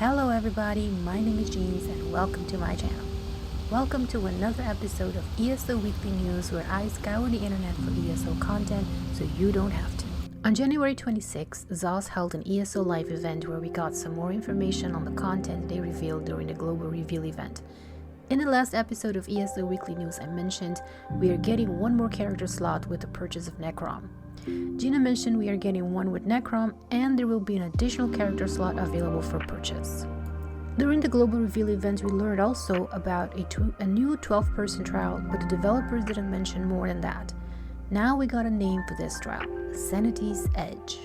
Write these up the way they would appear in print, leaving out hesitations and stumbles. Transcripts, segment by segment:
Hello everybody, my name is Jeans and welcome to my channel. Welcome to another episode of ESO Weekly News where I scour the internet for ESO content so you don't have to. On January 26th, ZOS held an ESO Live Event where we got some more information on the content they revealed during the Global Reveal event. In the last episode of ESO Weekly News I mentioned we are getting one more character slot with the purchase of Necrom. Gina mentioned we are getting one with Necrom and there will be an additional character slot available for purchase. During the Global Reveal event we learned also about a new 12-person trial, but the developers didn't mention more than that. Now we got a name for this trial, Sanity's Edge.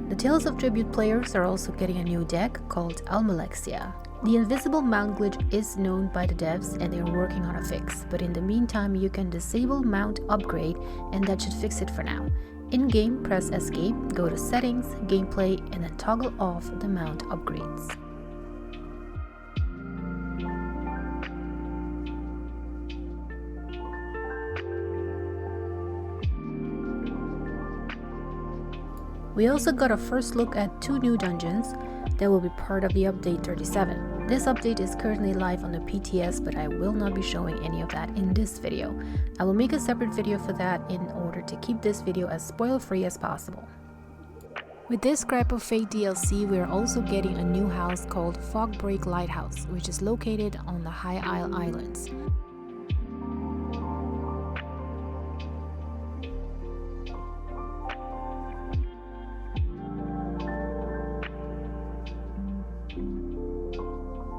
The Tales of Tribute players are also getting a new deck called Almalexia. The invisible mount glitch is known by the devs and they are working on a fix, but in the meantime you can disable mount upgrade and that should fix it for now. In-game, press escape, go to settings, gameplay, and then toggle off the mount upgrades. We also got a first look at 2 new dungeons that will be part of the update 37. This update is currently live on the PTS, but I will not be showing any of that in this video. I will make a separate video for that in order to keep this video as spoiler-free as possible. With this Scrap of Fate DLC, we are also getting a new house called Fogbreak Lighthouse, which is located on the High Isle Islands.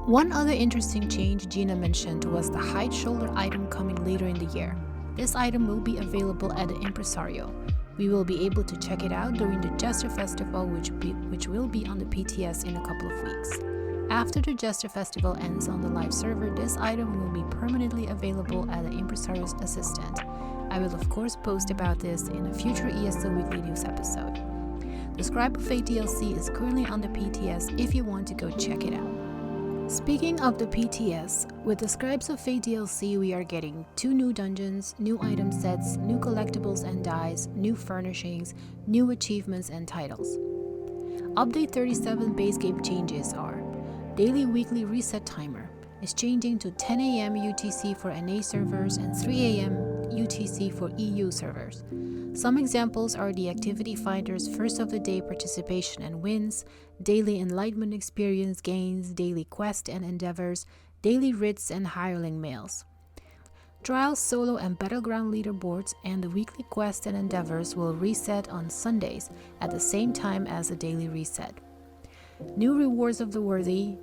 One other interesting change Gina mentioned was the hide shoulder item coming later in the year. This item will be available at the Impresario. We will be able to check it out during the Jester Festival which will be on the PTS in a couple of weeks. After the Jester Festival ends on the live server, this item will be permanently available at the Impresario's assistant. I will of course post about this in a future ESO Weekly News episode. The Scribe of Fate DLC is currently on the PTS if you want to go check it out. Speaking of the PTS, with the Scribes of Fate DLC we are getting 2 new dungeons, new item sets, new collectibles and dies, new furnishings, new achievements and titles. Update 37 base game changes are: Daily Weekly Reset Timer is changing to 10 AM UTC for NA servers and 3 AM UTC for EU servers. Some examples are the Activity Finder's first of the day participation and wins, daily enlightenment experience gains, daily quest and endeavors, daily writs and hireling mails. Trials, solo and battleground leaderboards and the weekly quest and endeavors will reset on Sundays at the same time as the daily reset. New rewards of the worthy,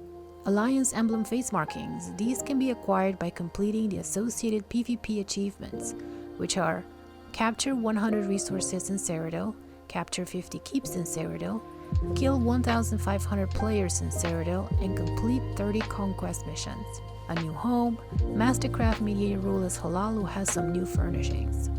Alliance emblem face markings. These can be acquired by completing the associated PvP achievements, which are capture 100 resources in Cyrodiil, capture 50 keeps in Cyrodiil, kill 1,500 players in Cyrodiil, and complete 30 conquest missions. A new home, Mastercraft Mediator rule is Halal who has some new furnishings.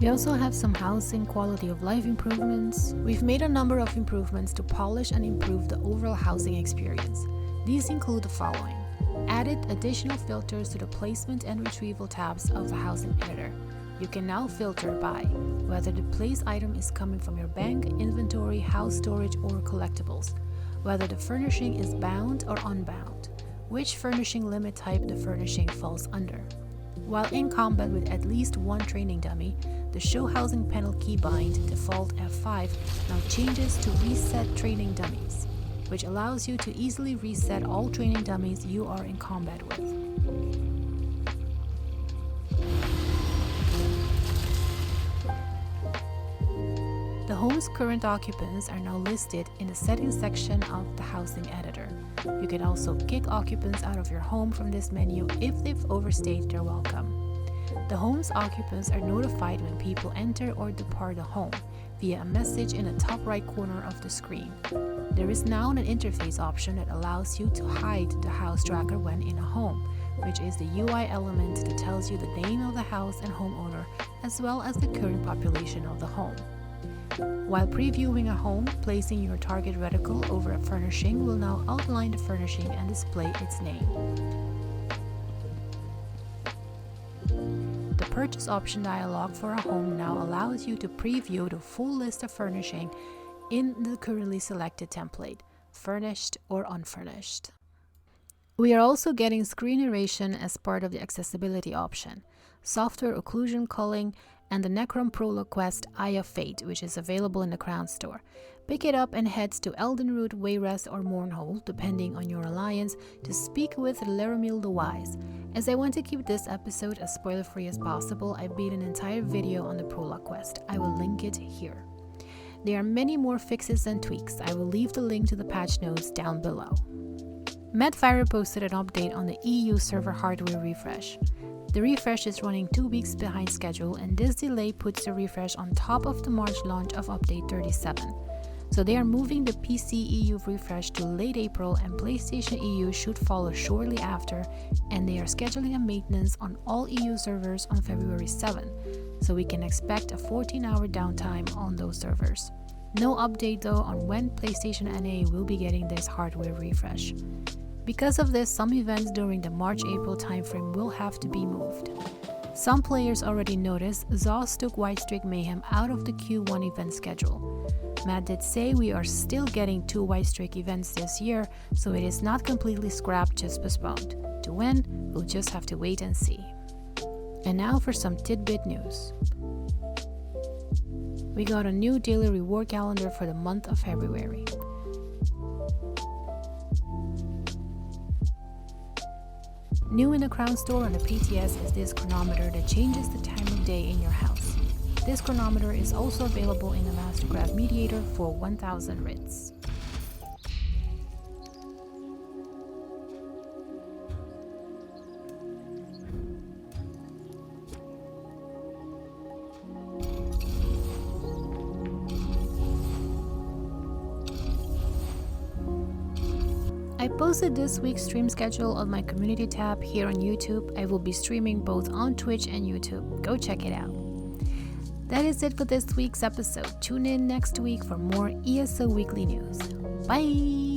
We also have some housing quality of life improvements. We've made a number of improvements to polish and improve the overall housing experience. These include the following: added additional filters to the placement and retrieval tabs of the housing editor. You can now filter by whether the place item is coming from your bank, inventory, house storage, or collectibles, whether the furnishing is bound or unbound, which furnishing limit type the furnishing falls under. While in combat with at least one training dummy, the Show Housing panel keybind default F5 now changes to Reset Training Dummies, which allows you to easily reset all training dummies you are in combat with. The home's current occupants are now listed in the settings section of the housing editor. You can also kick occupants out of your home from this menu if they've overstayed their welcome. The home's occupants are notified when people enter or depart the home via a message in the top right corner of the screen. There is now an interface option that allows you to hide the house tracker when in a home, which is the UI element that tells you the name of the house and homeowner as well as the current population of the home. While previewing a home, placing your target reticle over a furnishing will now outline the furnishing and display its name. The purchase option dialog for a home now allows you to preview the full list of furnishing in the currently selected template, furnished or unfurnished. We are also getting screen narration as part of the accessibility option, software occlusion culling, and the Necrom Prologue quest Eye of Fate, which is available in the Crown Store. Pick it up and head to Eldenroot, Wayrest, or Mournhold, depending on your alliance, to speak with Laramil the Wise. As I want to keep this episode as spoiler-free as possible, I made an entire video on the Prologue quest. I will link it here. There are many more fixes and tweaks. I will leave the link to the patch notes down below. Madfire posted an update on the EU server hardware refresh. The refresh is running 2 weeks behind schedule, and this delay puts the refresh on top of the March launch of update 37. So they are moving the PC EU refresh to late April, and PlayStation EU should follow shortly after, and they are scheduling a maintenance on all EU servers on February 7, so we can expect a 14-hour downtime on those servers. No update though on when PlayStation NA will be getting this hardware refresh. Because of this, some events during the March-April timeframe will have to be moved. Some players already noticed ZOS took Whitestrake Mayhem out of the Q1 event schedule. Matt did say we are still getting 2 Whitestrake events this year, so it is not completely scrapped, just postponed. To when? We'll just have to wait and see. And now for some tidbit news. We got a new daily reward calendar for the month of February. New in the Crown Store on the PTS is this chronometer that changes the time of day in your house. This chronometer is also available in the Mastercraft Mediator for 1000 writs. I posted this week's stream schedule on my community tab here on YouTube. I will be streaming both on Twitch and YouTube. Go check it out. That is it for this week's episode. Tune in next week for more ESO Weekly News. Bye!